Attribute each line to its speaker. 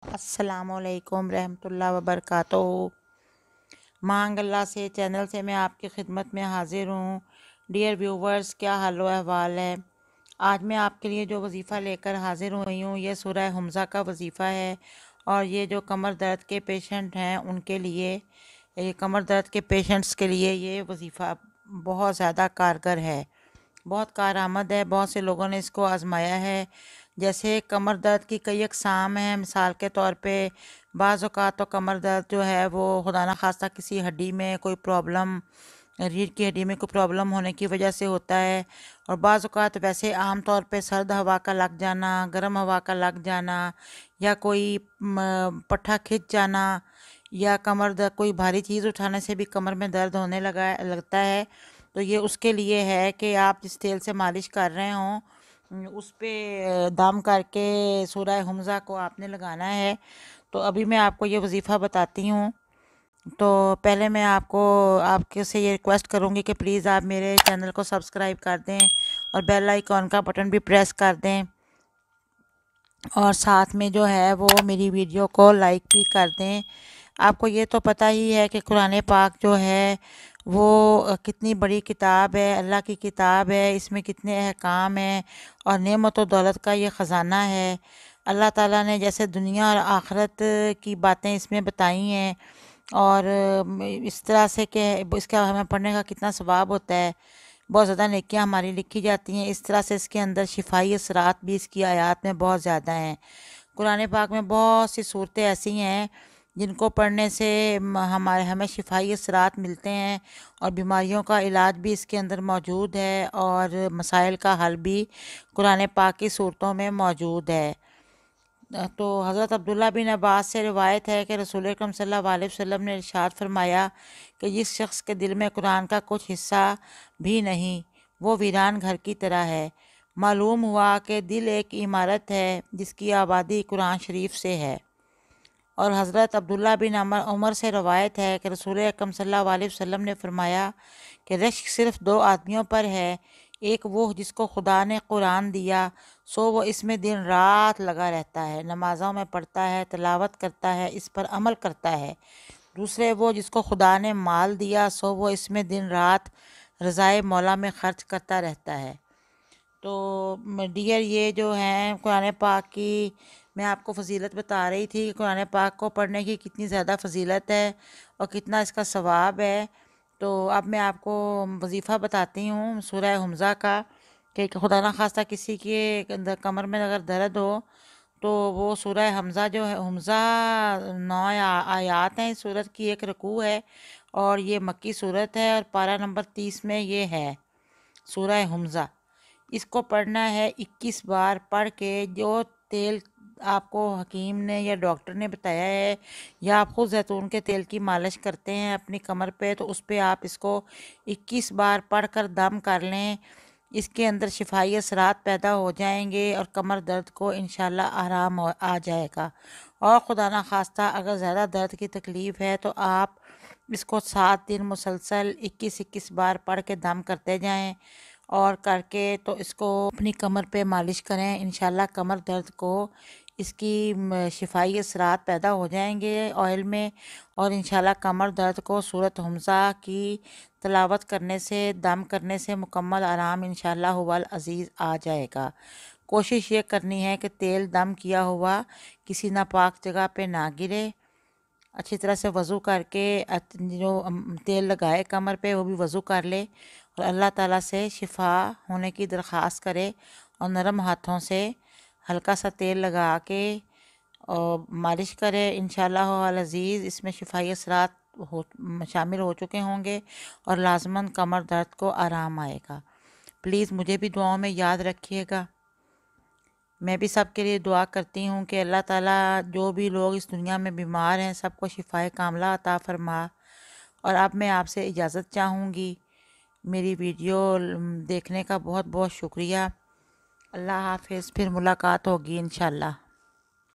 Speaker 1: السلام علیکم رحمۃ اللہ وبرکاتہ۔ مانگ اللہ سے چینل سے میں آپ کی خدمت میں حاضر ہوں۔ ڈیئر ویورز، کیا حال و احوال ہے؟ آج میں آپ کے لیے جو وظیفہ لے کر حاضر ہوئی ہوں یہ سورہ حمزہ کا وظیفہ ہے، اور یہ جو کمر درد کے پیشنٹ ہیں ان کے لیے، یہ کمر درد کے پیشنٹس کے لیے یہ وظیفہ بہت زیادہ کارگر ہے، بہت کارآمد ہے۔ بہت سے لوگوں نے اس کو آزمایا ہے۔ جیسے کمر درد کی کئی اقسام ہیں، مثال کے طور پہ بعض اوقات تو کمر درد جو ہے وہ خدا نخواستہ کسی ہڈی میں کوئی پرابلم، ریڑھ کی ہڈی میں کوئی پرابلم ہونے کی وجہ سے ہوتا ہے، اور بعض اوقات ویسے عام طور پہ سرد ہوا کا لگ جانا، گرم ہوا کا لگ جانا، یا کوئی پٹھا کھنچ جانا، یا کمر درد کوئی بھاری چیز اٹھانے سے بھی کمر میں درد ہونے لگتا ہے، تو یہ اس کے لیے ہے کہ آپ جس تیل سے مالش کر رہے ہوں اس پہ دم کر کے سورہ حمزہ کو آپ نے لگانا ہے۔ تو ابھی میں آپ کو یہ وظیفہ بتاتی ہوں۔ تو پہلے میں آپ کے سے یہ ریکویسٹ کروں گی کہ پلیز آپ میرے چینل کو سبسکرائب کر دیں اور بیل آئیکن کا بٹن بھی پریس کر دیں، اور ساتھ میں جو ہے وہ میری ویڈیو کو لائک بھی کر دیں۔ آپ کو یہ تو پتہ ہی ہے کہ قرآن پاک جو ہے وہ کتنی بڑی کتاب ہے، اللہ کی کتاب ہے، اس میں کتنے احکام ہیں، اور نعمت و دولت کا یہ خزانہ ہے۔ اللہ تعالیٰ نے جیسے دنیا اور آخرت کی باتیں اس میں بتائی ہیں، اور اس طرح سے کہ اس کا ہمیں پڑھنے کا کتنا ثواب ہوتا ہے، بہت زیادہ نیکیاں ہماری لکھی جاتی ہیں۔ اس طرح سے اس کے اندر شفائی اثرات بھی اس کی آیات میں بہت زیادہ ہیں۔ قرآن پاک میں بہت سی صورتیں ایسی ہیں جن کو پڑھنے سے ہمیں شفائی اثرات ملتے ہیں، اور بیماریوں کا علاج بھی اس کے اندر موجود ہے، اور مسائل کا حل بھی قرآن پاک کی صورتوں میں موجود ہے۔ تو حضرت عبداللہ بن عباس سے روایت ہے کہ رسول اکرم صلی اللہ علیہ وسلم نے ارشاد فرمایا کہ جس شخص کے دل میں قرآن کا کچھ حصہ بھی نہیں وہ ویران گھر کی طرح ہے۔ معلوم ہوا کہ دل ایک عمارت ہے جس کی آبادی قرآن شریف سے ہے۔ اور حضرت عبداللہ بن عمر سے روایت ہے کہ رسول اکرم صلی اللہ علیہ وسلم نے فرمایا کہ رشک صرف دو آدمیوں پر ہے، ایک وہ جس کو خدا نے قرآن دیا سو وہ اس میں دن رات لگا رہتا ہے، نمازوں میں پڑھتا ہے، تلاوت کرتا ہے، اس پر عمل کرتا ہے۔ دوسرے وہ جس کو خدا نے مال دیا سو وہ اس میں دن رات رضائے مولا میں خرچ کرتا رہتا ہے۔ تو ڈیئر، یہ جو ہیں قرآن پاک کی میں آپ کو فضیلت بتا رہی تھی کہ قرآن پاک کو پڑھنے کی کتنی زیادہ فضیلت ہے اور کتنا اس کا ثواب ہے۔ تو اب میں آپ کو وظیفہ بتاتی ہوں سورہ حمزہ کا، کہ خدا نخواستہ کسی کے کمر میں اگر درد ہو تو وہ سورہ حمزہ جو ہے، حمزہ 9 آیات ہیں، اس سورت کی ایک رکوع ہے، اور یہ مکی سورت ہے، اور پارہ نمبر 30 میں یہ ہے سورہ حمزہ۔ اس کو پڑھنا ہے 21 بار، پڑھ کے جو تیل آپ کو حکیم نے یا ڈاکٹر نے بتایا ہے، یا آپ خود زیتون کے تیل کی مالش کرتے ہیں اپنی کمر پہ، تو اس پہ آپ اس کو 21 بار پڑھ کر دم کر لیں۔ اس کے اندر شفائی اثرات پیدا ہو جائیں گے، اور کمر درد کو انشاءاللہ آرام آ جائے گا۔ اور خدا نخواستہ اگر زیادہ درد کی تکلیف ہے تو آپ اس کو 7 دن مسلسل 21 بار پڑھ کے دم کرتے جائیں، اور کر کے تو اس کو اپنی کمر پہ مالش کریں۔ انشاءاللہ کمر درد کو اس کی شفائی اثرات پیدا ہو جائیں گے آئل میں، اور انشاءاللہ کمر درد کو سورۃ حمزہ کی تلاوت کرنے سے، دم کرنے سے مکمل آرام انشاءاللہ هو العزیز آ جائے گا۔ کوشش یہ کرنی ہے کہ تیل دم کیا ہوا کسی ناپاک جگہ پہ نہ گرے۔ اچھی طرح سے وضو کر کے جو تیل لگائے کمر پہ وہ بھی وضو کر لے، اور اللہ تعالیٰ سے شفا ہونے کی درخواست کرے، اور نرم ہاتھوں سے ہلکا سا تیل لگا کے اور مالش کرے۔ انشاءاللہ العزیز اس میں شفائی اثرات شامل ہو چکے ہوں گے، اور لازماً کمر درد کو آرام آئے گا۔ پلیز مجھے بھی دعاؤں میں یاد رکھیے گا۔ میں بھی سب کے لیے دعا کرتی ہوں کہ اللہ تعالیٰ جو بھی لوگ اس دنیا میں بیمار ہیں سب کو شفائے کاملہ عطا فرما۔ اور اب میں آپ سے اجازت چاہوں گی۔ میری ویڈیو دیکھنے کا بہت بہت شکریہ۔ اللہ حافظ، پھر ملاقات ہوگی انشاءاللہ۔